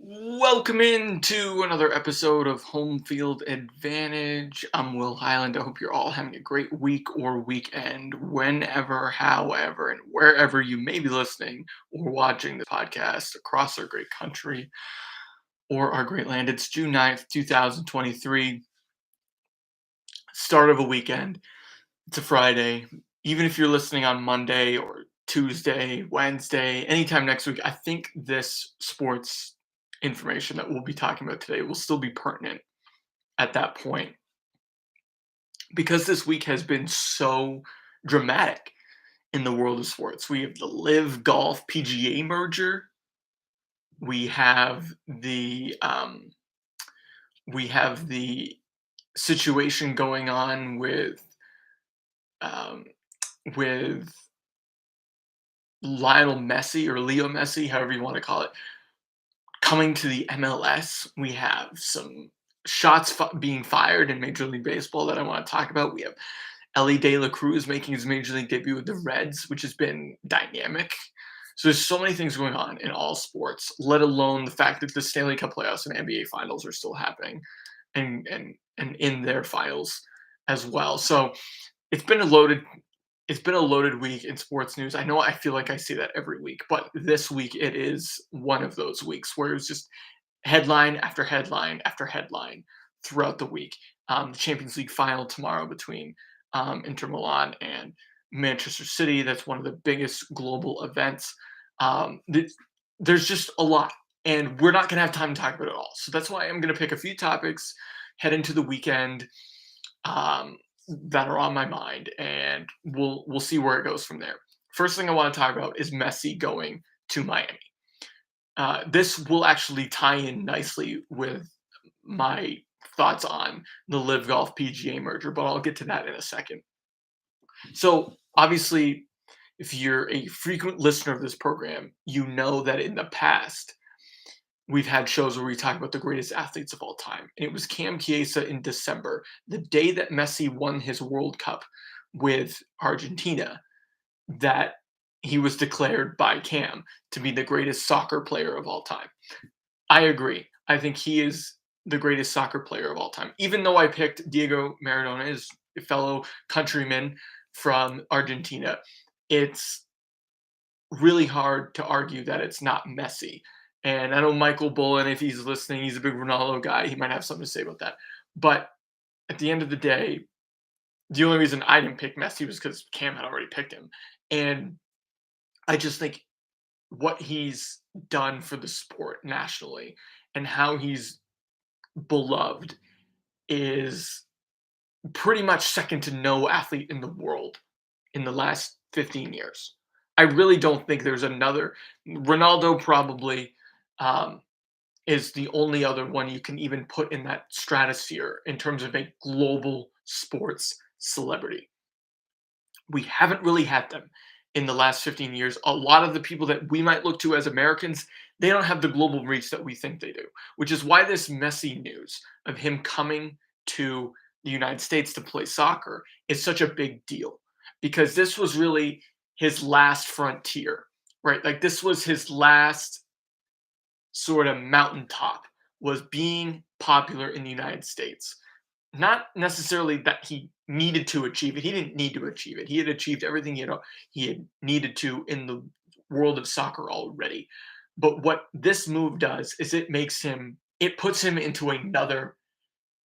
Welcome into another episode of Home Field Advantage. I'm Will Highland. I hope you're all having a great week or weekend, whenever, however, and wherever you may be listening or watching the podcast across our great country or our great land. It's June 9th, 2023, start of a weekend. It's a Friday. Even if you're listening on Monday or Tuesday, Wednesday, anytime next week, I think this sports information that we'll be talking about today will still be pertinent at that point because this week has been so dramatic in the world of sports. We have the LIV Golf PGA merger. We have the situation going on um, with Lionel Messi or Leo Messi, however you want to call it, coming to the MLS. We have some shots being fired in Major League Baseball that I want to talk about. We have Ellie De La Cruz making his Major League debut with the Reds, which has been dynamic. So there's so many things going on in all sports, let alone the fact that the Stanley Cup playoffs and NBA finals are still happening and in their finals as well. So it's been a loaded it's been a loaded week in sports news. I know I feel like I say that every week, but this week it is one of those weeks where it's just headline after headline after headline throughout the week. The Champions League final tomorrow between Inter Milan and Manchester City. That's one of the biggest global events. There's just a lot, and we're not going to have time to talk about it all. So that's why I'm going to pick a few topics, head into the weekend, um, that are on my mind, and we'll see where it goes from there. First thing I want to talk about is Messi going to Miami. This will actually tie in nicely with my thoughts on the LIV Golf PGA merger, but I'll get to that in a second. So, obviously, if you're a frequent listener of this program, you know that in the past, we've had shows where we talk about the greatest athletes of all time. And it was Cam Chiesa in December, the day that Messi won his World Cup with Argentina, that he was declared by Cam to be the greatest soccer player of all time. I agree. I think he is the greatest soccer player of all time. Even though I picked Diego Maradona, his fellow countryman from Argentina, it's really hard to argue that it's not Messi. And I know Michael Bullen, if he's listening, he's a big Ronaldo guy. He might have something to say about that. But at the end of the day, the only reason I didn't pick Messi was because Cam had already picked him. And I just think what he's done for the sport nationally and how he's beloved is pretty much second to no athlete in the world in the last 15 years. I really don't think there's another. Ronaldo probably um, is the only other one you can even put in that stratosphere in terms of a global sports celebrity. We haven't really had them in the last 15 years. A lot of the people that we might look to as Americans, they don't have the global reach that we think they do, which is why this messy news of him coming to the United States to play soccer is such a big deal because this was really his last frontier, right? Like this was his last sort of mountaintop was being popular in the United States. Not necessarily that he needed to achieve it. He didn't need to achieve it. He had achieved everything he had needed to in the world of soccer already. But what this move does is it puts him into another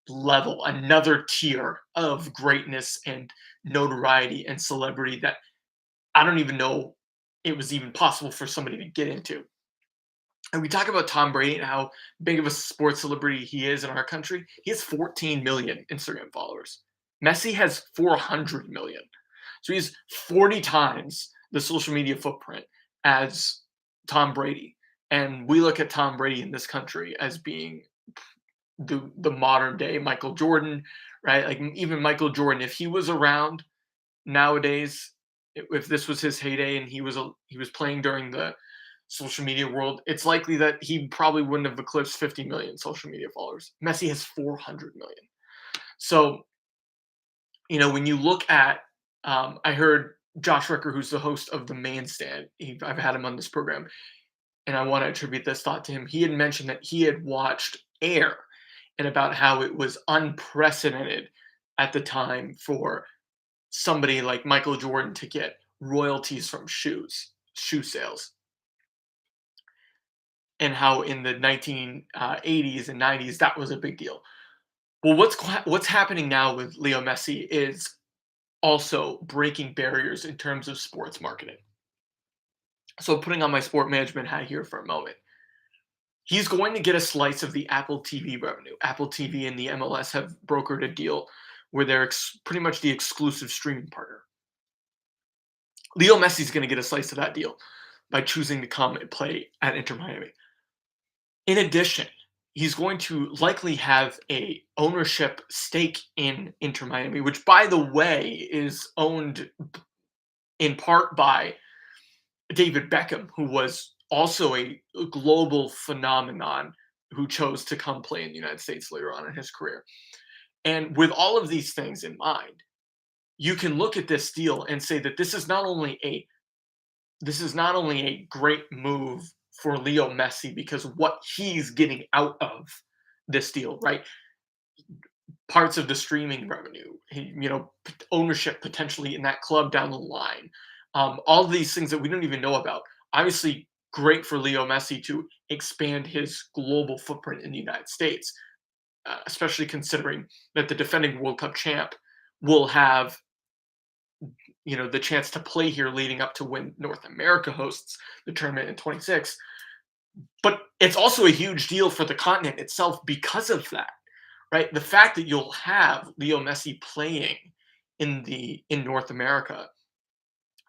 level, another tier of greatness and notoriety and celebrity that I don't even know it was even possible for somebody to get into. And we talk about Tom Brady and how big of a sports celebrity he is in our country. He has 14 million Instagram followers. Messi has 400 million. So he's 40 times the social media footprint as Tom Brady. And we look at Tom Brady in this country as being the modern day Michael Jordan, right? Like even Michael Jordan, if he was around nowadays, if this was his heyday and he was playing during the social media world, it's likely that he probably wouldn't have eclipsed 50 million social media followers. Messi has 400 million. So, when you look at, I heard Josh Ricker, who's the host of The Main Stand, I've had him on this program. and I want to attribute this thought to him. He had mentioned that he had watched Air and about how it was unprecedented at the time for somebody like Michael Jordan to get royalties from shoe sales, and how in the 1980s and 90s that was a big deal. Well, what's happening now with Leo Messi is also breaking barriers in terms of sports marketing. So, putting on my sport management hat here for a moment, he's going to get a slice of the Apple TV revenue. Apple TV and the MLS have brokered a deal where they're pretty much the exclusive streaming partner. Leo Messi's going to get a slice of that deal by choosing to come and play at Inter Miami. In addition, he's going to likely have a ownership stake in Inter Miami, which, by the way, is owned in part by David Beckham, who was also a global phenomenon who chose to come play in the United States later on in his career. And with all of these things in mind, you can look at this deal and say that this is not only a great move for Leo Messi because what he's getting out of this deal, right? Parts of the streaming revenue, ownership potentially in that club down the line, all of these things that we don't even know about. Obviously, great for Leo Messi to expand his global footprint in the United States, especially considering that the defending World Cup champ will have the chance to play here leading up to when North America hosts the tournament in 26. But it's also a huge deal for the continent itself because of that, right? The fact that you'll have Leo Messi playing in North America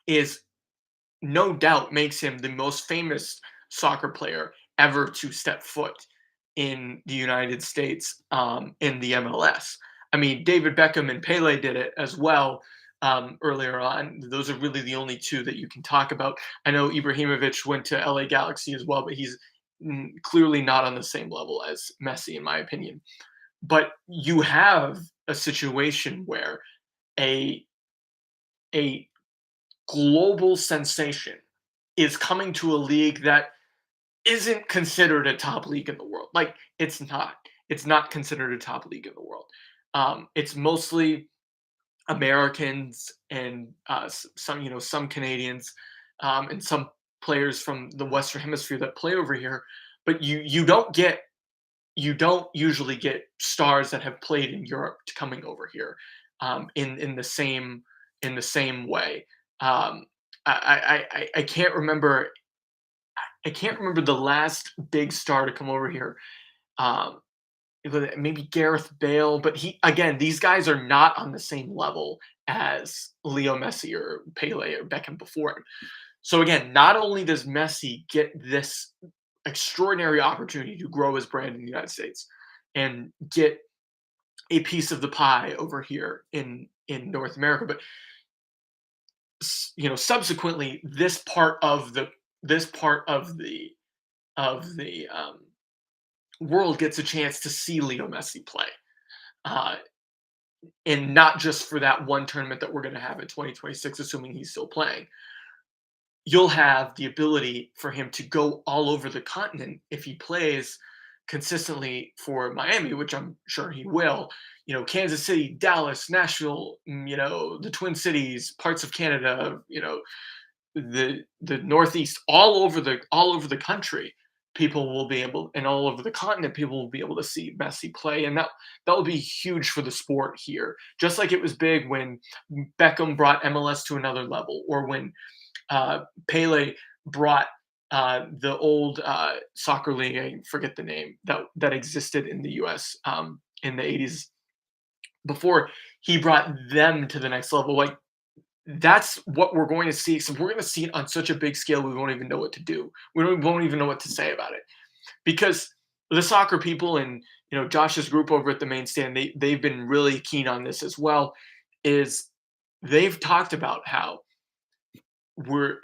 is no doubt makes him the most famous soccer player ever to step foot in the United States, in the MLS. I mean, David Beckham and Pele did it as well, earlier on. Those are really the only two that you can talk about. I know Ibrahimovic went to LA Galaxy as well, but he's clearly not on the same level as Messi, in my opinion. But you have a situation where a a global sensation is coming to a league that isn't considered a top league in the world. Like, it's not. It's not considered a top league in the world. It's mostly Americans and some Canadians, and some players from the Western Hemisphere that play over here. But you don't usually get stars that have played in Europe coming over here, in the same way. Um, I can't remember. I can't remember the last big star to come over here. Um, maybe Gareth Bale, but these guys are not on the same level as Leo Messi or Pele or Beckham before him. So again, not only does Messi get this extraordinary opportunity to grow his brand in the United States and get a piece of the pie over here in North America, but subsequently this part of the world gets a chance to see Leo Messi play, uh, and not just for that one tournament that we're going to have in 2026, assuming he's still playing. You'll have the ability for him to go all over the continent if he plays consistently for Miami, which I'm sure he will. Kansas City, Dallas, Nashville, the Twin Cities, parts of Canada, the Northeast, all over the country, people will be able, and all over the continent, people will be able to see Messi play, and that will be huge for the sport here. Just like it was big when Beckham brought MLS to another level, or when Pele brought the old soccer league, I forget the name, that existed in the U.S. In the 80s, before he brought them to the next level. Like, that's what we're going to see. So we're going to see it on such a big scale, we won't even know what to do. Won't even know what to say about it, because the soccer people and Josh's group over at the main stand, they've been really keen on this as well. Is they've talked about how we're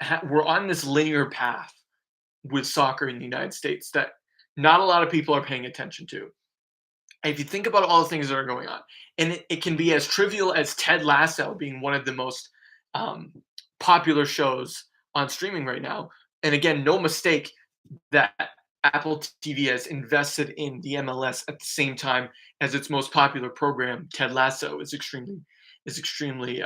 on this linear path with soccer in the United States that not a lot of people are paying attention to. If you think about all the things that are going on, and it can be as trivial as Ted Lasso being one of the most popular shows on streaming right now. And again, no mistake, that Apple TV has invested in the MLS at the same time as its most popular program, Ted Lasso, is extremely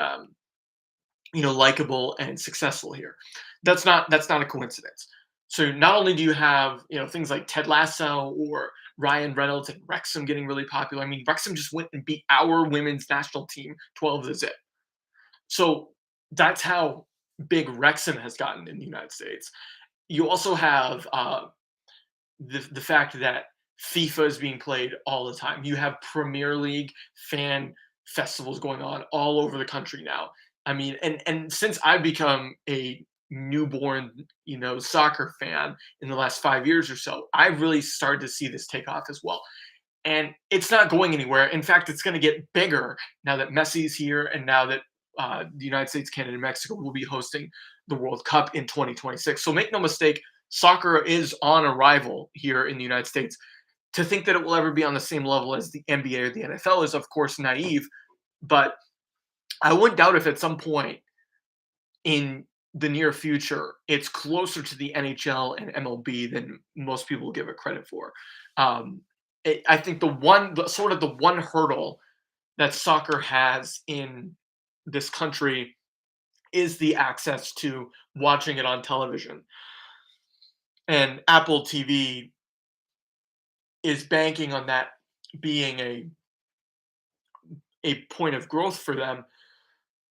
likable and successful here. That's not a coincidence. So not only do you have things like Ted Lasso or Ryan Reynolds and Wrexham getting really popular. I mean, Wrexham just went and beat our women's national team 12-0. So that's how big Wrexham has gotten in the United States. You also have the fact that FIFA is being played all the time. You have Premier League fan festivals going on all over the country now. I mean, and since I've become a newborn, soccer fan in the last 5 years or so, I've really started to see this take off as well. And it's not going anywhere. In fact, it's going to get bigger now that Messi's here and now that the United States, Canada, and Mexico will be hosting the World Cup in 2026. So make no mistake, soccer is on arrival here in the United States. To think that it will ever be on the same level as the NBA or the NFL is, of course, naive. But I wouldn't doubt if at some point in the near future, it's closer to the NHL and MLB than most people give it credit for. I think the one hurdle that soccer has in this country is the access to watching it on television. And Apple TV is banking on that being a point of growth for them.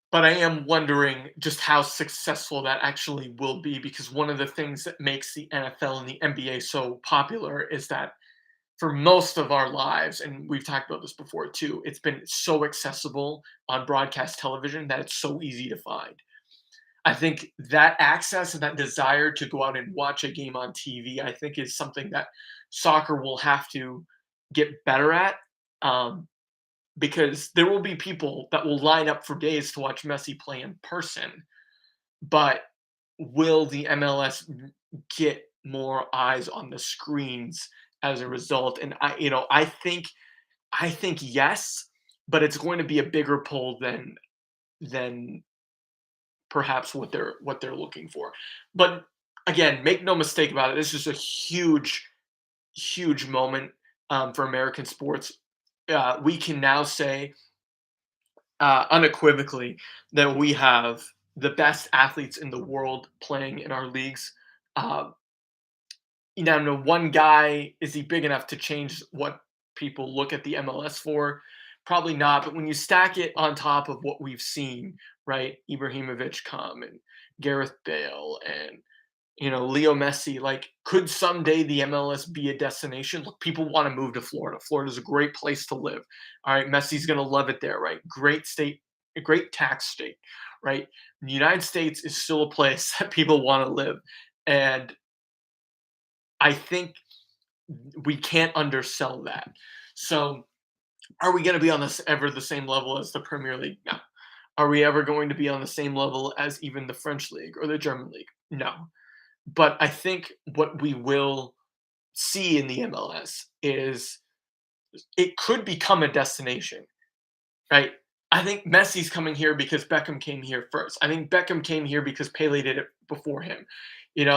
But I am wondering just how successful that actually will be, because one of the things that makes the NFL and the NBA so popular is that for most of our lives, and we've talked about this before too, it's been so accessible on broadcast television that it's so easy to find. I think that access and that desire to go out and watch a game on TV, I think, is something that soccer will have to get better at. Um, because there will be people that will line up for days to watch Messi play in person, but will the MLS get more eyes on the screens as a result? And I think yes, but it's going to be a bigger pull than perhaps what they're looking for. But again, make no mistake about it. This is a huge, huge moment for American sports. We can now say unequivocally that we have the best athletes in the world playing in our leagues. Uh, no one guy, is he big enough to change what people look at the MLS for? Probably not. But when you stack it on top of what we've seen, right? Ibrahimovic come and Gareth Bale and Leo Messi, like, could someday the MLS be a destination? Look, people want to move to Florida. Florida's a great place to live. All right, Messi's going to love it there, right? Great state, a great tax state, right? The United States is still a place that people want to live. And I think we can't undersell that. So, are we going to be on this ever the same level as the Premier League? No. Are we ever going to be on the same level as even the French league or the German league? No. But I think what we will see in the MLS is it could become a destination, right? I think Messi's coming here because Beckham came here first. I think Beckham came here because Pele did it before him.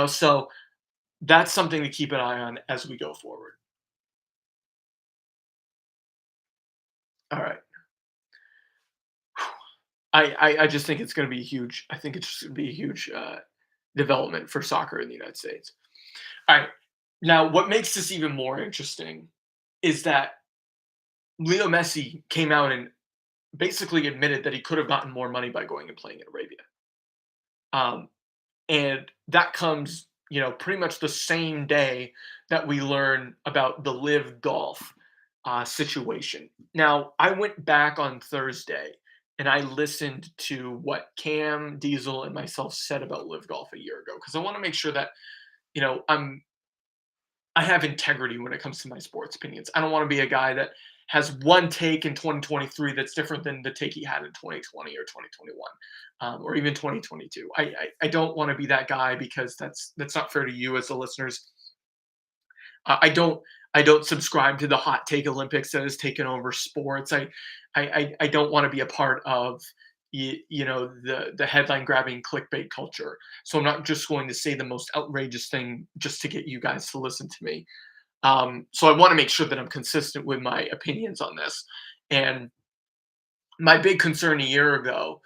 So that's something to keep an eye on as we go forward. All right. I just think it's going to be huge. I think it's just going to be a huge development for soccer in the United States. All right. Now, what makes this even more interesting is that Leo Messi came out and basically admitted that he could have gotten more money by going and playing in Arabia. Um, and that comes, pretty much the same day that we learn about the LIV Golf situation. Now, I went back on Thursday and I listened to what Cam, Diesel, and myself said about LIV Golf a year ago, because I want to make sure that I have integrity when it comes to my sports opinions. I don't want to be a guy that has one take in 2023 that's different than the take he had in 2020 or 2021, or even 2022. I don't want to be that guy, because that's not fair to you as the listeners. I don't subscribe to the hot take Olympics that has taken over sports. I don't want to be a part of the headline grabbing clickbait culture. So I'm not just going to say the most outrageous thing just to get you guys to listen to me. So I want to make sure that I'm consistent with my opinions on this. And my big concern a year ago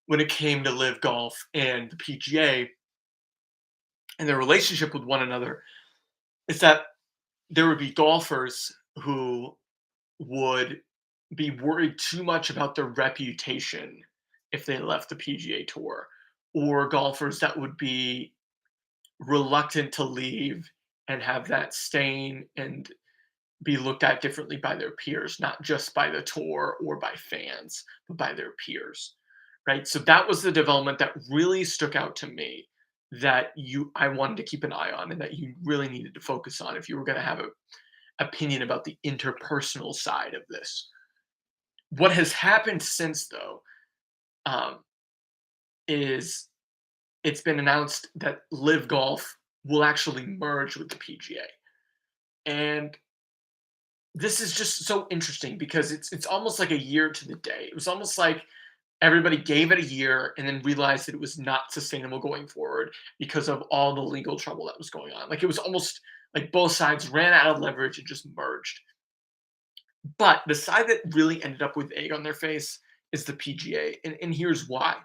when it came to live golf and the PGA and their relationship with one another is that there would be golfers who would be worried too much about their reputation if they left the PGA Tour, or golfers that would be reluctant to leave and have that stain and be looked at differently by their peers, not just by the tour or by fans, but by their peers. Right. So that was the development that really stuck out to me that I wanted to keep an eye on and that you really needed to focus on if you were going to have an opinion about the interpersonal side of this. What has happened since, though, um, is it's been announced that Live Golf will actually merge with the PGA, and this is just so interesting because it's almost like a year to the day. It was almost like everybody gave it a year and then realized that it was not sustainable going forward because of all the legal trouble that was going on. Like it was almost like both sides ran out of leverage and just merged. But the side that really ended up with egg on their face is the PGA. And here's why.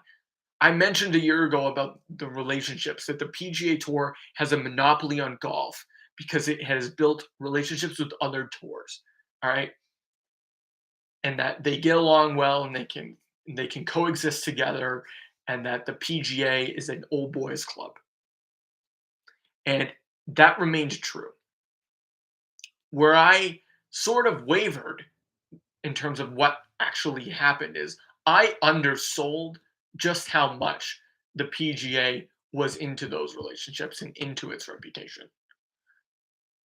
I mentioned a year ago about the relationships that the PGA Tour has a monopoly on golf because it has built relationships with other tours. All right. And that they get along well and they can coexist together and that the PGA is an old boys club. And that remains true. Where I sort of wavered in terms of what actually happened is I undersold just how much the PGA was into those relationships and into its reputation.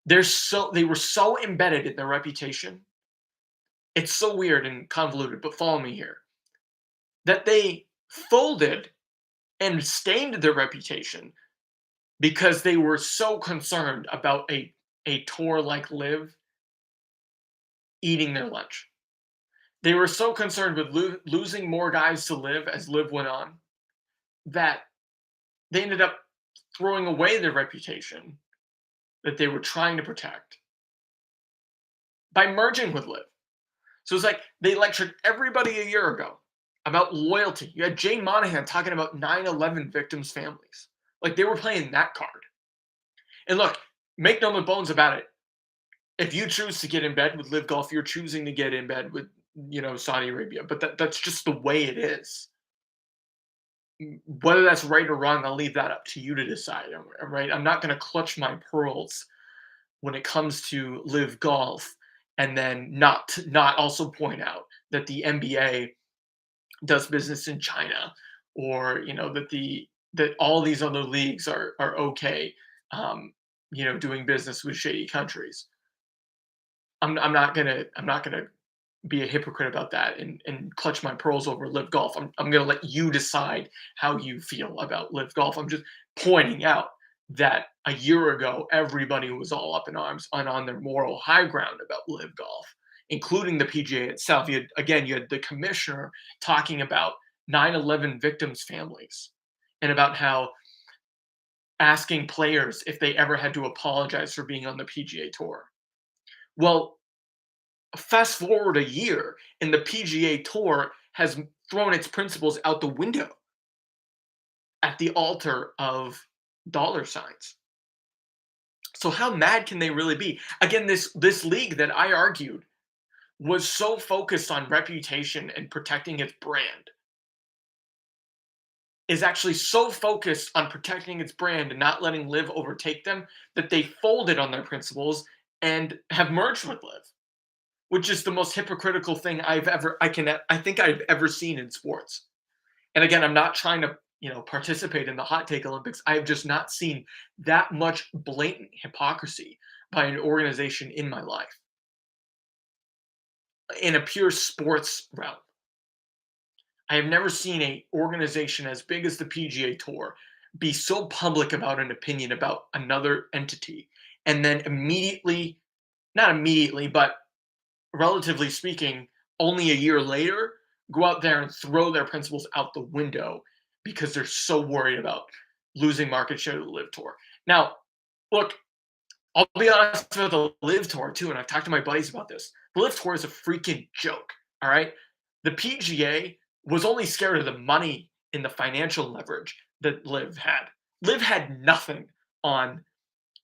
They were so embedded in their reputation. It's so weird and convoluted, but follow me here. That they folded and stained their reputation because they were so concerned about a tour like Live eating their lunch. They were so concerned with losing more guys to Live as Live went on that they ended up throwing away their reputation that they were trying to protect by merging with Live. So it's like they lectured everybody a year ago about loyalty. You had Jay Monahan talking about 9/11 victims' families. Like they were playing that card. And look, make no bones about it. If you choose to get in bed with Live Golf, you're choosing to get in bed with, Saudi Arabia. But that's just the way it is. Whether that's right or wrong, I'll leave that up to you to decide. Right? I'm not going to clutch my pearls when it comes to Live Golf, and then not also point out that the NBA does business in China, or that all these other leagues are okay, doing business with shady countries. I'm not gonna be a hypocrite about that and clutch my pearls over Live Golf. I'm gonna let you decide how you feel about Live Golf. I'm just pointing out that a year ago everybody was all up in arms and on their moral high ground about Live Golf, including the PGA itself. You had the commissioner talking about 9/11 victims' families and about how asking players if they ever had to apologize for being on the PGA Tour. Well, fast forward a year, and the PGA Tour has thrown its principles out the window at the altar of dollar signs. So how mad can they really be? Again, this league that I argued was so focused on reputation and protecting its brand is actually so focused on protecting its brand and not letting Live overtake them that they folded on their principles and have merged with Live, which is the most hypocritical thing I think I've ever seen in sports. And again, I'm not trying to, participate in the hot take Olympics. I have just not seen that much blatant hypocrisy by an organization in my life in a pure sports realm. I have never seen a organization as big as the PGA Tour be so public about an opinion about another entity and then immediately, not immediately, but relatively speaking, only a year later, go out there and throw their principles out the window because they're so worried about losing market share to the Live Tour. Now, look, I'll be honest with the Live Tour too, and I've talked to my buddies about this. The Live Tour is a freaking joke. All right, the PGA was only scared of the money and the financial leverage that Live had. Live had nothing on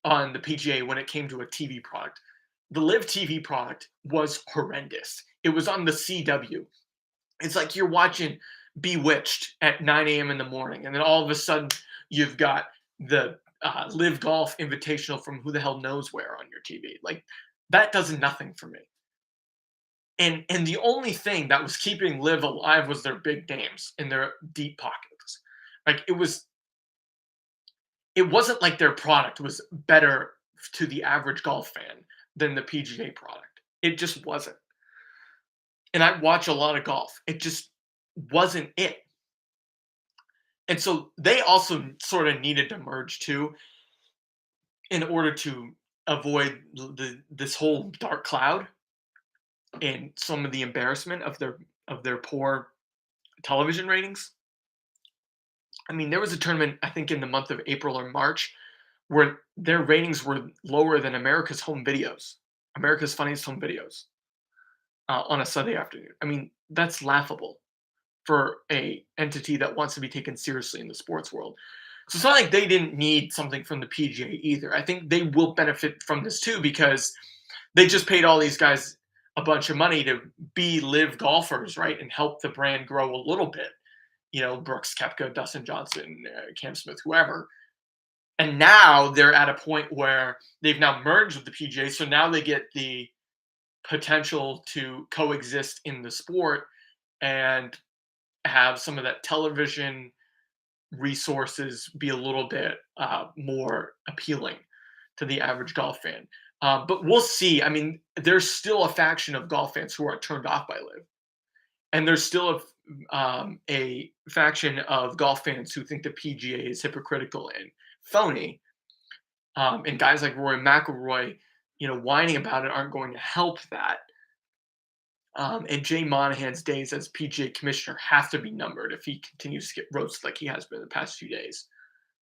the PGA when it came to a TV product. The Live TV product was horrendous. It was on the CW. It's like you're watching Bewitched at 9 a.m. in the morning, and then all of a sudden you've got the Live Golf Invitational from who the hell knows where on your TV. Like that does nothing for me. And the only thing that was keeping Live alive was their big names in their deep pockets. Like it wasn't like their product was better to the average golf fan than the PGA product. It just wasn't. And I watch a lot of golf. It just wasn't it. And so they also sort of needed to merge too in order to avoid this whole dark cloud and some of the embarrassment of their poor television ratings. I mean, there was a tournament I think in the month of April or March where their ratings were lower than America's Home Videos, America's Funniest Home Videos, on a Sunday afternoon. I mean, that's laughable for a entity that wants to be taken seriously in the sports world. So it's not like they didn't need something from the PGA either. I think they will benefit from this too because they just paid all these guys a bunch of money to be Live golfers, right, and help the brand grow a little bit. You know, Brooks Koepka, Dustin Johnson, Cam Smith, whoever. And now they're at a point where they've now merged with the PGA, so now they get the potential to coexist in the sport and have some of that television resources be a little bit more appealing to the average golf fan. But we'll see. I mean, there's still a faction of golf fans who are turned off by Live, and there's still a faction of golf fans who think the PGA is hypocritical and phony. And guys like Rory McIlroy, you know, whining about it aren't going to help that. And Jay Monahan's days as PGA commissioner have to be numbered if he continues to get roasted like he has been the past few days.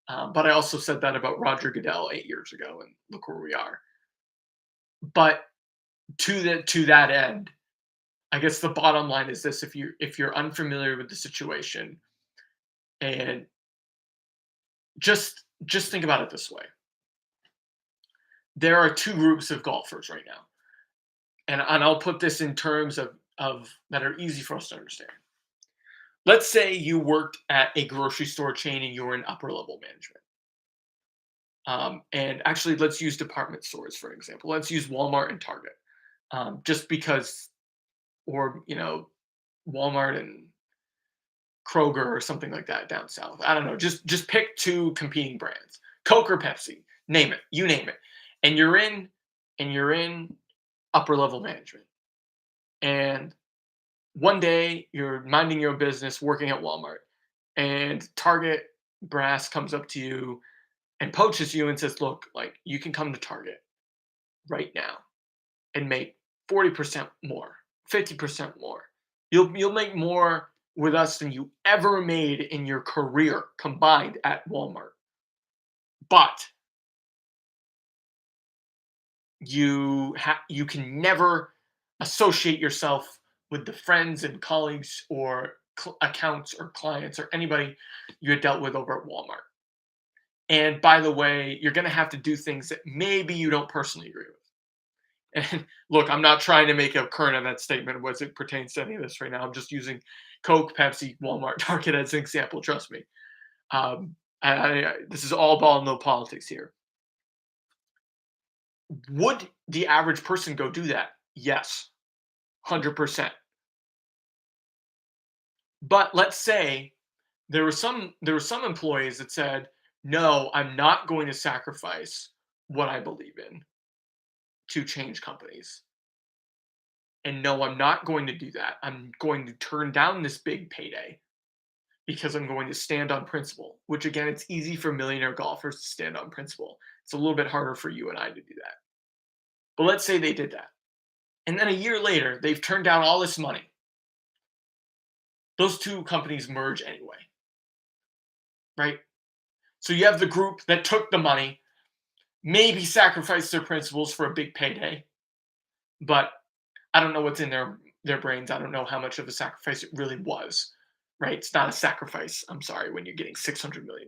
But I also said that about Roger Goodell 8 years ago, and look where we are. But to that end, I guess the bottom line is this: if you're unfamiliar with the situation, and just think about it this way: there are two groups of golfers right now, and I'll put this in terms of that are easy for us to understand. Let's say you worked at a grocery store chain and you were in upper level management. And actually, let's use department stores for example. Let's use Walmart and Target, just because, or Walmart and Kroger or something like that down south. I don't know. Just pick two competing brands, Coke or Pepsi. Name it. You name it. And you're in upper level management. And one day you're minding your business working at Walmart, and Target brass comes up to you and poaches you and says, "Look, like you can come to Target right now and make 40% more, 50% more. You'll make more with us than you ever made in your career combined at Walmart. But you can never associate yourself with the friends and colleagues or accounts or clients or anybody you had dealt with over at Walmart. And by the way, you're going to have to do things that maybe you don't personally agree with." And look, I'm not trying to make a current event statement as it pertains to any of this right now. I'm just using Coke, Pepsi, Walmart, Target as an example. Trust me. This is all ball, no politics here. Would the average person go do that? Yes, 100%. But let's say there were some employees that said, "No, I'm not going to sacrifice what I believe in to change companies. And no, I'm not going to do that. I'm going to turn down this big payday because I'm going to stand on principle." Which again, it's easy for millionaire golfers to stand on principle. It's a little bit harder for you and I to do that. But let's say they did that. And then a year later, they've turned down all this money. those two companies merge anyway, right? So you have the group that took the money, maybe sacrificed their principles for a big payday, but I don't know what's in their brains. I don't know how much of a sacrifice it really was, right? It's not a sacrifice. I'm sorry, when you're getting $600 million,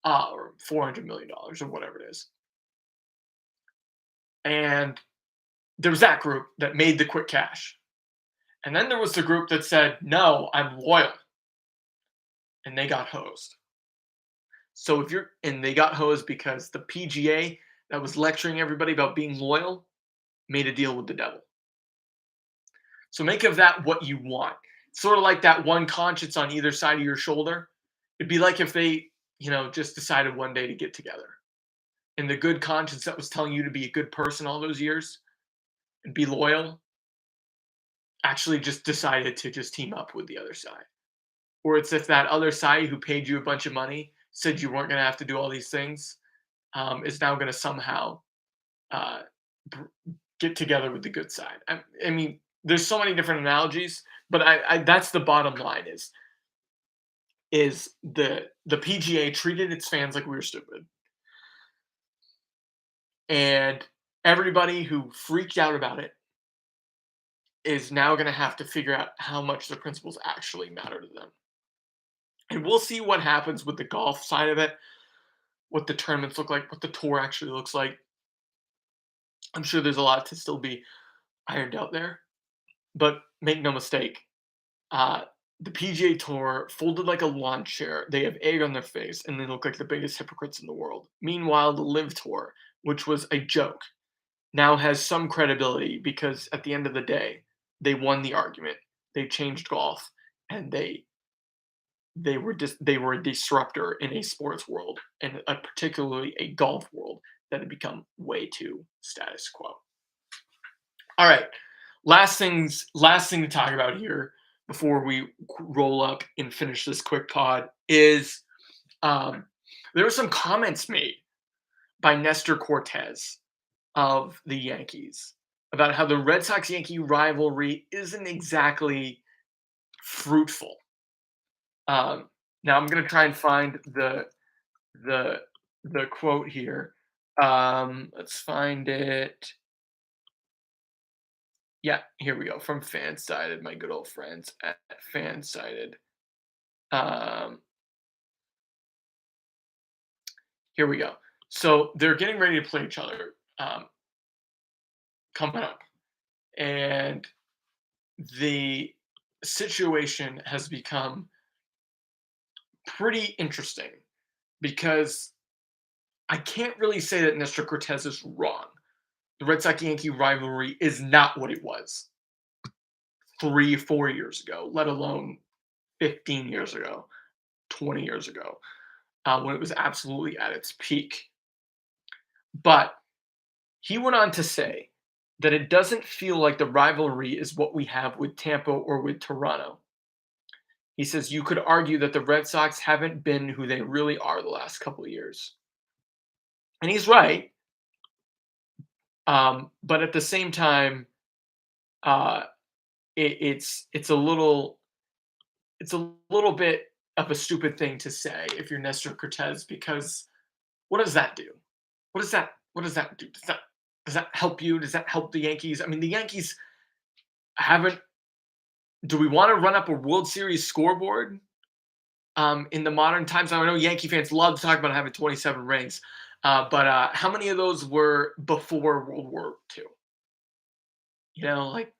or $400 million or whatever it is. And there was that group that made the quick cash, and then there was the group that said, "No, I'm loyal," and they got hosed. So if you're and they got hosed because the PGA that was lecturing everybody about being loyal made a deal with the devil. So make of that what you want. Sort of like that one conscience on either side of your shoulder. It'd be like if they, just decided one day to get together. And the good conscience that was telling you to be a good person all those years and be loyal actually just decided to just team up with the other side. Or it's if that other side who paid you a bunch of money said you weren't going to have to do all these things, is now going to somehow uh, get together with the good side. I mean, there's so many different analogies, but that's the bottom line is the PGA treated its fans like we were stupid, and everybody who freaked out about it is now going to have to figure out how much the principles actually matter to them. And we'll see what happens with the golf side of it, what the tournaments look like, what the tour actually looks like. I'm sure there's a lot to still be ironed out there, but make no mistake, uh, the PGA Tour folded like a lawn chair. They have egg on their face, and they look like the biggest hypocrites in the world. Meanwhile, the LIV Tour, which was a joke, now has some credibility because at the end of the day, they won the argument. They changed golf, and they were a disruptor in a sports world, and particularly a golf world that had become way too status quo. All right, last thing to talk about here before we roll up and finish this quick pod is, um, there were some comments made by Nestor Cortez of the Yankees about how the Red Sox Yankee rivalry isn't exactly fruitful. Now I'm gonna try and find the the quote here. Let's find it. Yeah, here we go. From Fansided, my good old friends at Fansided. Um, Here we go. So they're getting ready to play each other, coming up, and the situation has become pretty interesting because I can't really say that Nestor Cortez is wrong. The Red Sox Yankee rivalry is not what it was 3, 4 years ago, let alone 15 years ago, 20 years ago, when it was absolutely at its peak. But he went on to say that it doesn't feel like the rivalry is what we have with Tampa or with Toronto. He says you could argue that the Red Sox haven't been who they really are the last couple of years. And he's right. But at the same time, uh, it's a little bit of a stupid thing to say if you're Nestor Cortez, because what does that do? What does that do? Does that help you? Does that help the Yankees? I mean, the Yankees haven't. Do we want to run up a World Series scoreboard? In the modern times, I know Yankee fans love to talk about having 27 rings, but how many of those were before World War II? Like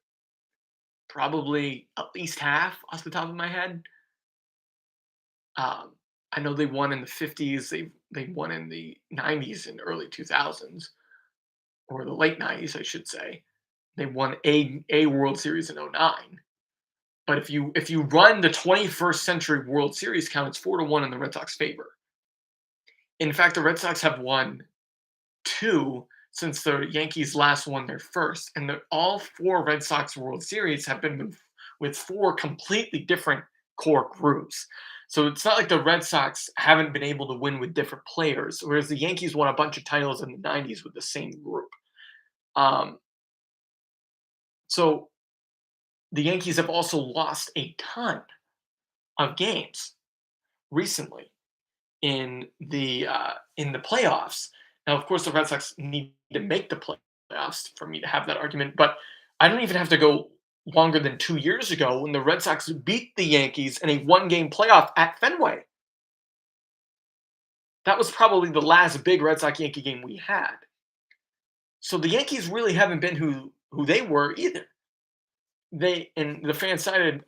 probably at least half off the top of my head. Um, I know they won in the 50s. They won in the 90s and early 2000s, or the late 90s, I should say. They won a World Series in '09. But if you run the 21st century World Series count, it's 4-1 in the Red Sox favor. In fact, the Red Sox have won two since the Yankees last won their first, and all four Red Sox World Series have been with four completely different core groups. So it's not like the Red Sox haven't been able to win with different players, whereas the Yankees won a bunch of titles in the '90s with the same group. Um, so the Yankees have also lost a ton of games recently in the playoffs. Now, of course, the Red Sox need to make the playoffs for me to have that argument, but I don't even have to go longer than 2 years ago when the Red Sox beat the Yankees in a one-game playoff at Fenway. That was probably the last big Red Sox Yankee game we had. So the Yankees really haven't been who they were either. They and the fan sided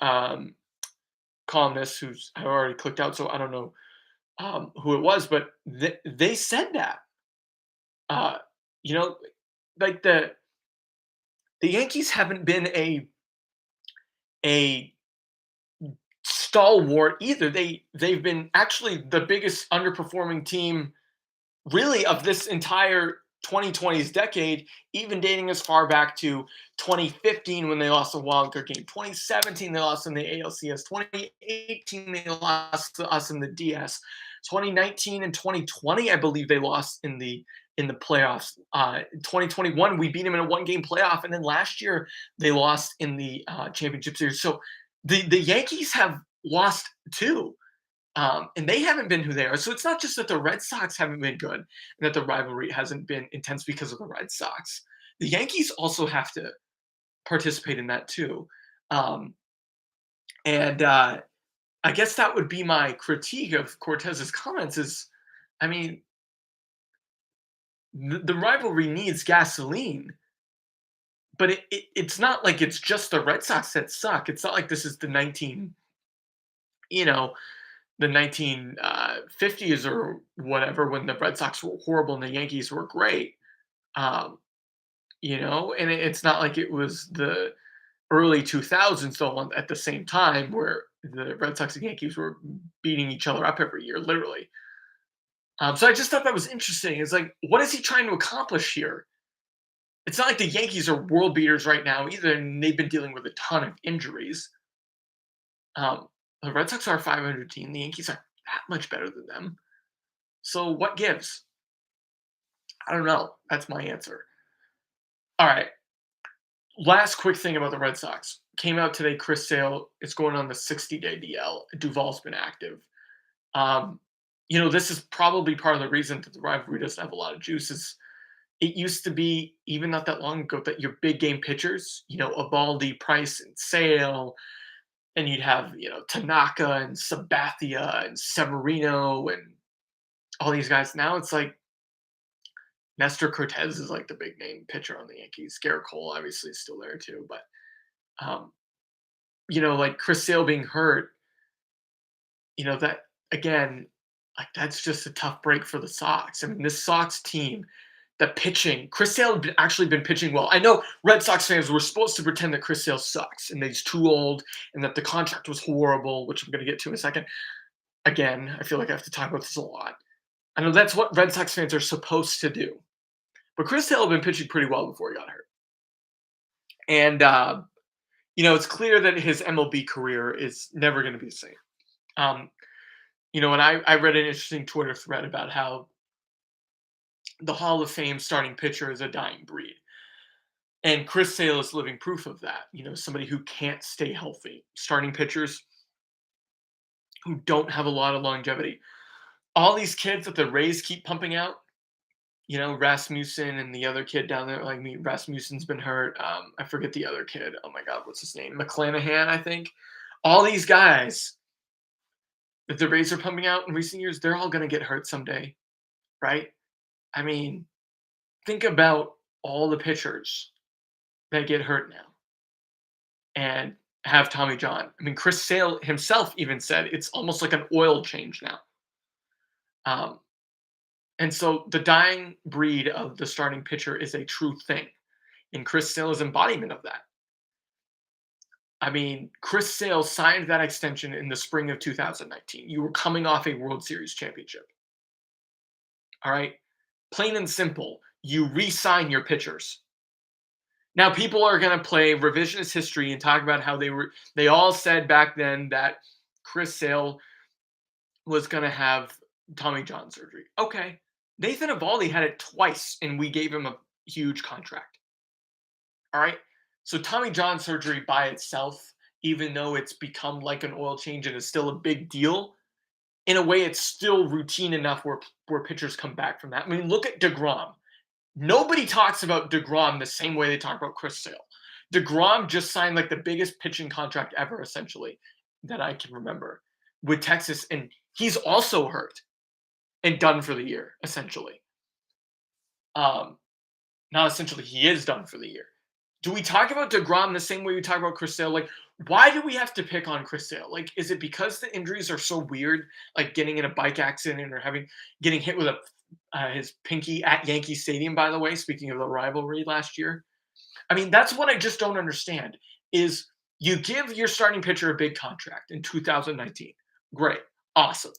columnist who's I already clicked out, so I don't know who it was, but they said that uh, you know, like the Yankees haven't been a stalwart either. They've been actually the biggest underperforming team really of this entire 2020s decade, even dating as far back to 2015 when they lost the wild card game. 2017 they lost in the ALCS. 2018 they lost to us in the DS. 2019 and 2020 I believe they lost in the playoffs. 2021 we beat them in a one game playoff, and then last year they lost in the championship series. So the Yankees have lost too. And they haven't been who they are. So it's not just that the Red Sox haven't been good and that the rivalry hasn't been intense because of the Red Sox. The Yankees also have to participate in that too. Um, and I guess that would be my critique of Cortez's comments is, I mean, the rivalry needs gasoline, but it's not like it's just the Red Sox that suck. It's not like this is the 19, you know, the 1950s or whatever when the Red Sox were horrible and the Yankees were great. Um, and it's not like it was the early 2000s though at the same time where the Red Sox and Yankees were beating each other up every year, literally. So I just thought that was interesting. It's like, what is he trying to accomplish here? It's not like the Yankees are world beaters right now either, and they've been dealing with a ton of injuries. Um, the Red Sox are a 500 team. The Yankees are that much better than them. So what gives? I don't know. That's my answer. All right. Last quick thing about the Red Sox. Came out today. Chris Sale is going on the 60-day DL. Duvall's been active. Um, this is probably part of the reason that the rivalry doesn't have a lot of juice. Is it used to be even not that long ago that your big game pitchers, Eovaldi, Price, and Sale, and you'd have Tanaka and Sabathia and Severino and all these guys. Now it's like Nestor Cortez is like the big name pitcher on the Yankees. Garrett Cole obviously is still there too, but um, like Chris Sale being hurt, that again, like that's just a tough break for the Sox. I mean, this Sox team, the pitching, Chris Sale had actually been pitching well. I know Red Sox fans were supposed to pretend that Chris Sale sucks and that he's too old and that the contract was horrible, which I'm going to get to in a second. Again, I feel like I have to talk about this a lot. I know that's what Red Sox fans are supposed to do. But Chris Sale had been pitching pretty well before he got hurt. And, it's clear that his MLB career is never going to be the same. And I read an interesting Twitter thread about how the Hall of Fame starting pitcher is a dying breed. And Chris Sale is living proof of that. Somebody who can't stay healthy. Starting pitchers who don't have a lot of longevity. All these kids that the Rays keep pumping out, Rasmussen and the other kid down there, like me, Rasmussen's been hurt. I forget the other kid. Oh my God, what's his name? McClanahan, I think. All these guys that the Rays are pumping out in recent years, they're all going to get hurt someday, right? I mean, think about all the pitchers that get hurt now and have Tommy John. I mean, Chris Sale himself even said it's almost like an oil change now. And so the dying breed of the starting pitcher is a true thing. And Chris Sale is embodiment of that. I mean, Chris Sale signed that extension in the spring of 2019. You were coming off a World Series championship. All right? Plain and simple, you re-sign your pitchers. Now people are going to play revisionist history and talk about how they all said back then that Chris Sale was going to have Tommy John surgery. Okay. Nathan Eovaldi had it twice, and we gave him a huge contract. All right? So Tommy John surgery by itself, even though it's become like an oil change and is still a big deal, in a way it's still routine enough where pitchers come back from that. I mean, look at DeGrom. Nobody talks about DeGrom the same way they talk about Chris Sale. DeGrom just signed like the biggest pitching contract ever, essentially, that I can remember with Texas, and he's also hurt and done for the year, essentially. Um, Not essentially, he is done for the year. Do we talk about DeGrom the same way we talk about Chris Sale? Like, why do we have to pick on Chris Sale? Like, is it because the injuries are so weird, like getting in a bike accident or getting hit with his pinky at Yankee Stadium? By the way, speaking of the rivalry last year, I mean that's what I just don't understand. Is you give your starting pitcher a big contract in 2019, great, awesome.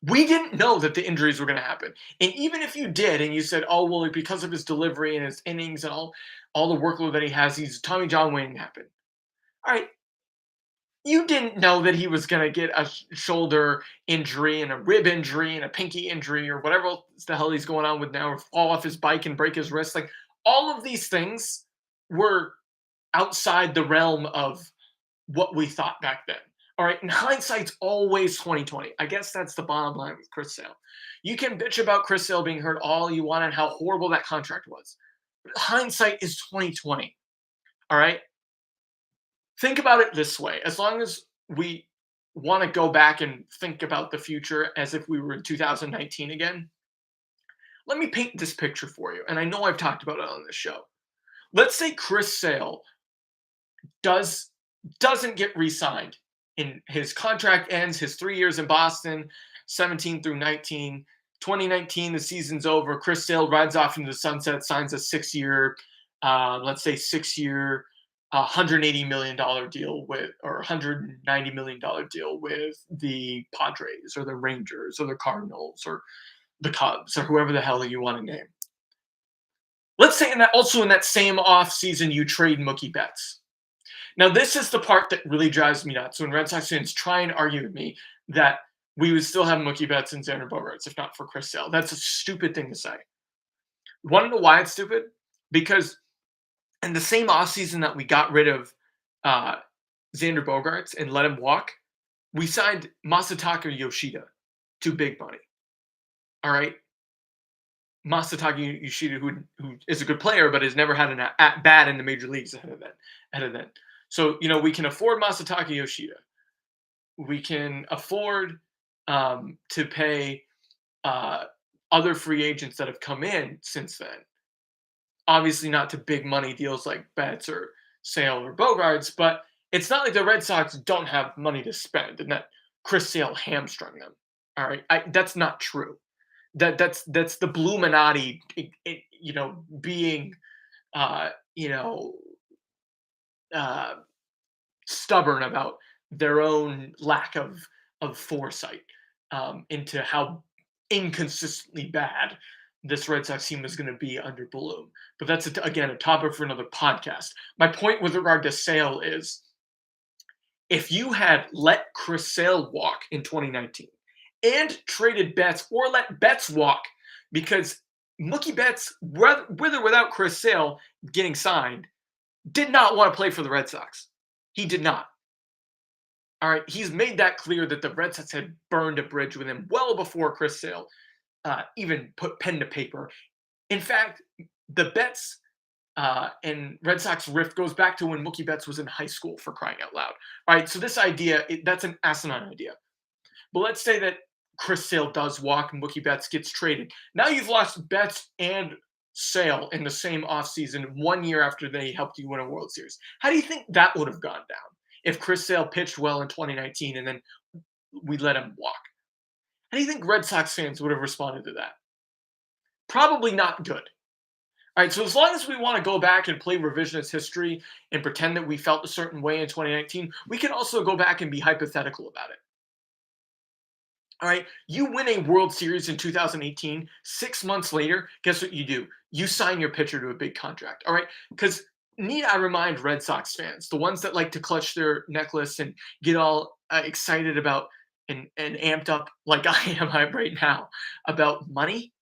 We didn't know that the injuries were going to happen. And even if you did and you said, oh, well, because of his delivery and his innings and all the workload that he has, he's Tommy John waiting to happen. All right. You didn't know that he was going to get a shoulder injury and a rib injury and a pinky injury or whatever else the hell he's going on with now, or fall off his bike and break his wrist. Like all of these things were outside the realm of what we thought back then. All right, and hindsight's always 2020. I guess that's the bottom line with Chris Sale. You can bitch about Chris Sale being hurt all you want and how horrible that contract was. But hindsight is 2020. All right? Think about it this way. As long as we want to go back and think about the future as if we were in 2019 again, let me paint this picture for you. And I know I've talked about it on this show. Let's say Chris Sale doesn't get re-signed in his contract ends his 3 years in Boston, 17 through 19. 2019, the season's over. Chris Sale rides off into the sunset, signs a 6-year, let's say 6-year, $180 million deal with, or $190 million deal with the Padres or the Rangers or the Cardinals or the Cubs or whoever the hell you want to name. Let's say in that same offseason, you trade Mookie Betts. Now, this is the part that really drives me nuts when Red Sox fans try and argue with me that we would still have Mookie Betts and Xander Bogaerts if not for Chris Sale. That's a stupid thing to say. Want to know why it's stupid? Because in the same offseason that we got rid of Xander Bogaerts and let him walk, we signed Masataka Yoshida to big money. All right? Masataka Yoshida, who is a good player, but has never had an at-bat in the major leagues ahead of that. So, we can afford Masataka Yoshida. We can afford to pay other free agents that have come in since then. Obviously not to big money deals like Betts or Sale or Bogaerts, but it's not like the Red Sox don't have money to spend and that Chris Sale hamstrung them. All right, that's not true. That's the Bluminati, being, stubborn about their own lack of foresight into how inconsistently bad this Red Sox team is going to be under Bloom. But that's, again, a topic for another podcast. My point with regard to Sale is if you had let Chris Sale walk in 2019 and traded Betts or let Betts walk, because Mookie Betts, with or without Chris Sale getting signed, did not want to play for the Red Sox. He did not. All right, he's made that clear that the Red Sox had burned a bridge with him well before Chris Sale even put pen to paper. In fact, the Betts and Red Sox rift goes back to when Mookie Betts was in high school, for crying out loud. All right, so this idea, that's an asinine idea. But let's say that Chris Sale does walk and Mookie Betts gets traded. Now you've lost Betts and Sale in the same offseason 1 year after they helped you win a World Series. How do you think that would have gone down if Chris Sale pitched well in 2019 and then we let him walk? How do you think Red Sox fans would have responded to that? Probably not good. All right, so as long as we want to go back and play revisionist history and pretend that we felt a certain way in 2019, we can also go back and be hypothetical about it. All right, you win a World Series in 2018. 6 months later, guess what you do? You sign your pitcher to a big contract. All right, because need I remind Red Sox fans, the ones that like to clutch their necklace and get all excited about and amped up like I am right now about money?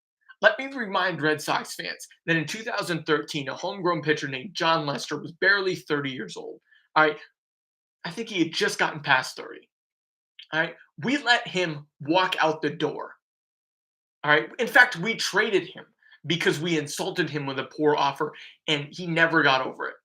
Let me remind Red Sox fans that in 2013, a homegrown pitcher named John Lester was barely 30 years old. All right. I think he had just gotten past 30. All right. We let him walk out the door. All right. In fact, we traded him because we insulted him with a poor offer and he never got over it.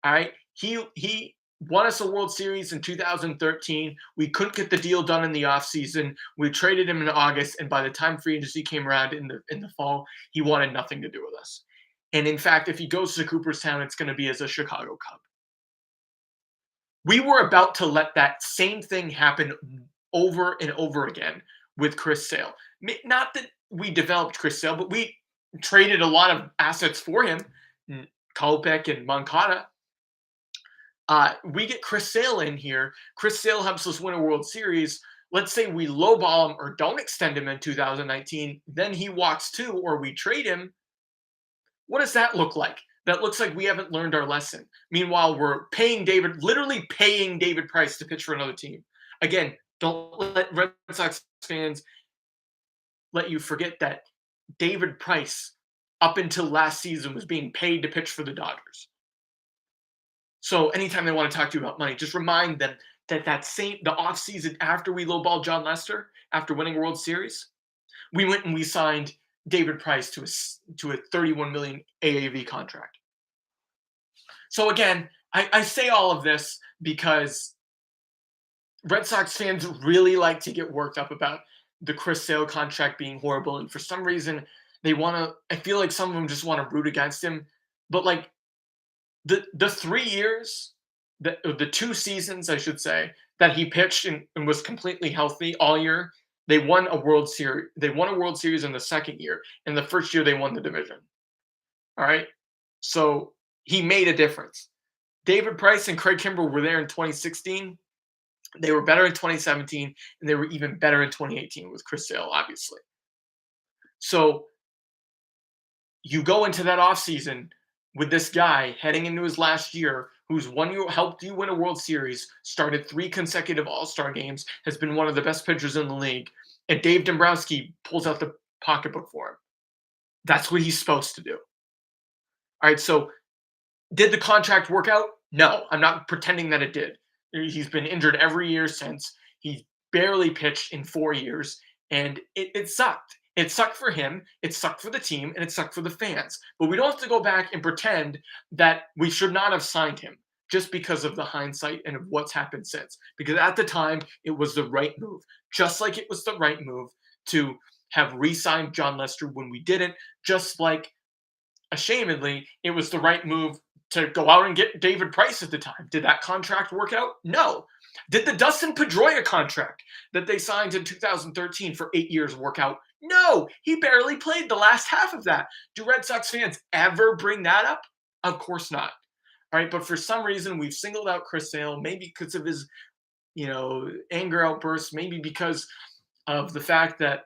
All right. He won us a World Series in 2013. We couldn't get the deal done in the offseason. We traded him in August, and by the time free agency came around in the fall, he wanted nothing to do with us. And in fact, if he goes to Cooperstown, it's going to be as a Chicago Cub. We were about to let that same thing happen over and over again with Chris Sale. Not that we developed Chris Sale, but we traded a lot of assets for him, Kopech and Moncada. We get Chris Sale in here. Chris Sale helps us win a World Series. Let's say we lowball him or don't extend him in 2019. Then he walks too, or we trade him. What does that look like? That looks like we haven't learned our lesson. Meanwhile, we're literally paying David Price to pitch for another team. Again, don't let Red Sox fans let you forget that David Price, up until last season, was being paid to pitch for the Dodgers. So anytime they want to talk to you about money, just remind them that the offseason after we lowballed John Lester, after winning a World Series, we went and we signed David Price to a 31 million AAV contract. So again, I say all of this because Red Sox fans really like to get worked up about the Chris Sale contract being horrible, and for some reason they want to. I feel like some of them just want to root against him, but like the 3 years, the 2 seasons, I should say, that he pitched and was completely healthy all year, they won a World Series. They won a World Series in the second year, and the first year they won the division. All right, so he made a difference. David Price and Craig Kimbrell were there in 2016. They were better in 2017, and they were even better in 2018 with Chris Sale, obviously. So you go into that offseason with this guy heading into his last year who's helped you win a World Series, started 3 consecutive All-Star games, has been one of the best pitchers in the league, and Dave Dombrowski pulls out the pocketbook for him. That's what he's supposed to do. All right, so did the contract work out? No, I'm not pretending that it did. He's been injured every year since. He's barely pitched in 4 years, and it sucked. It sucked for him, it sucked for the team, and it sucked for the fans. But we don't have to go back and pretend that we should not have signed him just because of the hindsight and of what's happened since. Because at the time, it was the right move. Just like it was the right move to have re-signed John Lester when we didn't. Just like, ashamedly, it was the right move to go out and get David Price at the time. Did that contract work out? No. Did the Dustin Pedroia contract that they signed in 2013 for 8 years work out? No. He barely played the last half of that. Do Red Sox fans ever bring that up? Of course not. All right, but for some reason we've singled out Chris Sale, maybe because of his, anger outbursts, maybe because of the fact that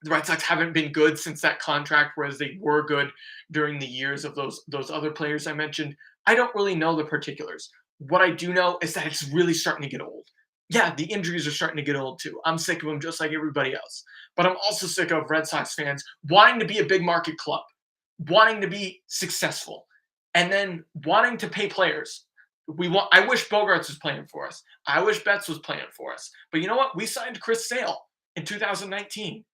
the Red Sox haven't been good since that contract, whereas they were good during the years of those other players I mentioned. I don't really know the particulars. What I do know is that it's really starting to get old. Yeah, the injuries are starting to get old too. I'm sick of them just like everybody else. But I'm also sick of Red Sox fans wanting to be a big market club, wanting to be successful, and then wanting to pay players. I wish Bogarts was playing for us. I wish Betts was playing for us. But you know what? We signed Chris Sale in 2019.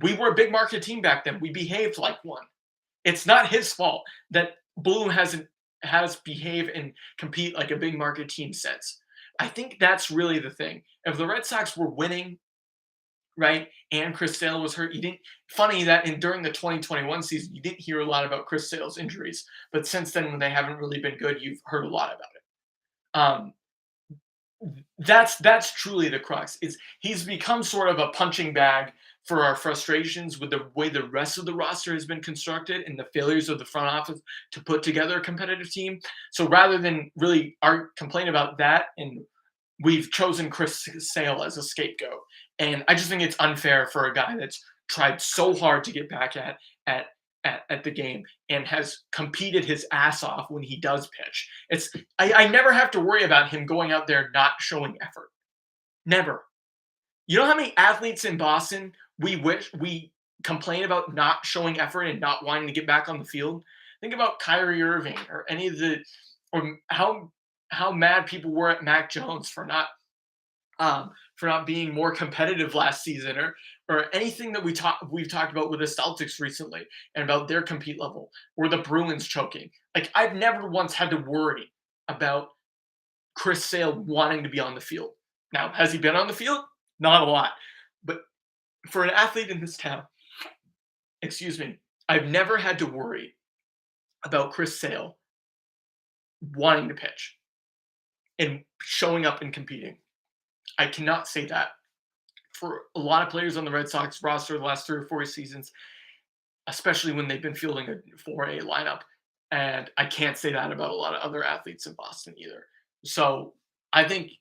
We were a big market team back then. We behaved like one. It's not his fault that Bloom has behaved and compete like a big market team since. I think that's really the thing. If the Red Sox were winning, right, and Chris Sale was hurt, funny that during the 2021 season, you didn't hear a lot about Chris Sale's injuries. But since then, when they haven't really been good, you've heard a lot about it. That's truly the crux. He's become sort of a punching bag for our frustrations with the way the rest of the roster has been constructed and the failures of the front office to put together a competitive team. So rather than really complain about that, and we've chosen Chris Sale as a scapegoat. And I just think it's unfair for a guy that's tried so hard to get back at the game and has competed his ass off when he does pitch. I never have to worry about him going out there not showing effort. Never. You know how many athletes in Boston we complain about not showing effort and not wanting to get back on the field. Think about Kyrie Irving or any of the or how mad people were at Mac Jones for not being more competitive last season, or anything that we've talked about with the Celtics recently and about their compete level, or the Bruins choking. Like, I've never once had to worry about Chris Sale wanting to be on the field. Now, has he been on the field? Not a lot. But for an athlete in this town, excuse me, I've never had to worry about Chris Sale wanting to pitch and showing up and competing. I cannot say that for a lot of players on the Red Sox roster the last 3 or 4 seasons, especially when they've been fielding a 4A lineup. And I can't say that about a lot of other athletes in Boston either. So I think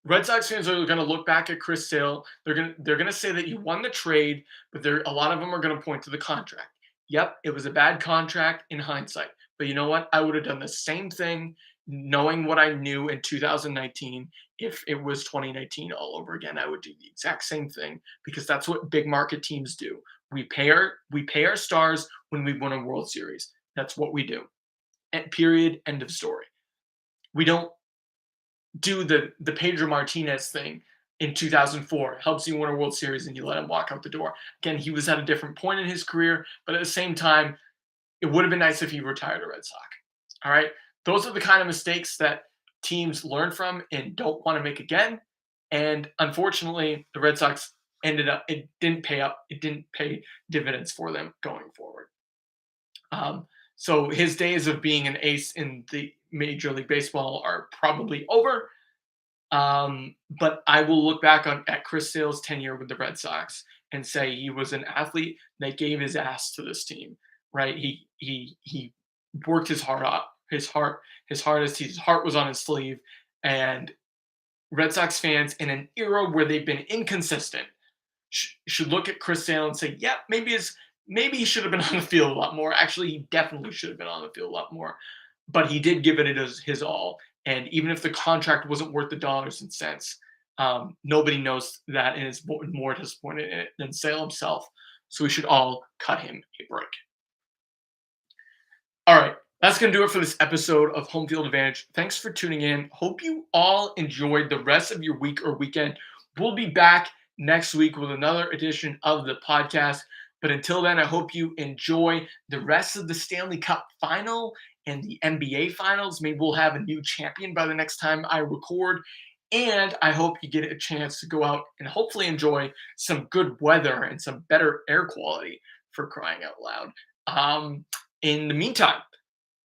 Red Sox fans are going to look back at Chris Sale. They're going to say that you won the trade, but a lot of them are going to point to the contract. Yep, it was a bad contract in hindsight. But you know what? I would have done the same thing knowing what I knew in 2019. If it was 2019 all over again, I would do the exact same thing because that's what big market teams do. We pay our stars when we win a World Series. That's what we do. Period. End of story. We don't do the Pedro Martinez thing in 2004. Helps you win a World Series and you let him walk out the door. Again, he was at a different point in his career, but at the same time, it would have been nice if he retired a Red Sox. All right. Those are the kind of mistakes that teams learn from and don't want to make again. And unfortunately, the Red Sox it didn't pay up. It didn't pay dividends for them going forward. So his days of being an ace in the Major League Baseball are probably over. But I will look back at Chris Sale's tenure with the Red Sox and say he was an athlete that gave his ass to this team. Right? He worked his heart out, his hardest. His heart was on his sleeve. And Red Sox fans in an era where they've been inconsistent should look at Chris Sale and say, yeah, maybe he should have been on the field a lot more. Actually, he definitely should have been on the field a lot more. But he did give it his all. And even if the contract wasn't worth the dollars and cents, nobody knows that and is more disappointed in it than Sale himself. So we should all cut him a break. All right, that's going to do it for this episode of Home Field Advantage. Thanks for tuning in. Hope you all enjoyed the rest of your week or weekend. We'll be back next week with another edition of the podcast. But until then, I hope you enjoy the rest of the Stanley Cup final and the NBA finals. Maybe we'll have a new champion by the next time I record. And I hope you get a chance to go out and hopefully enjoy some good weather and some better air quality, for crying out loud, in the meantime.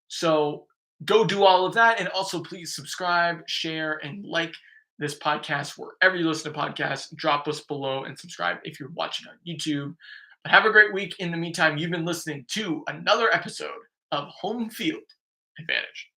So go do all of that. And also please subscribe, share, and like this podcast wherever you listen to podcasts. Drop us below and subscribe if you're watching on YouTube. But have a great week. In the meantime, you've been listening to another episode of Home Field Advantage.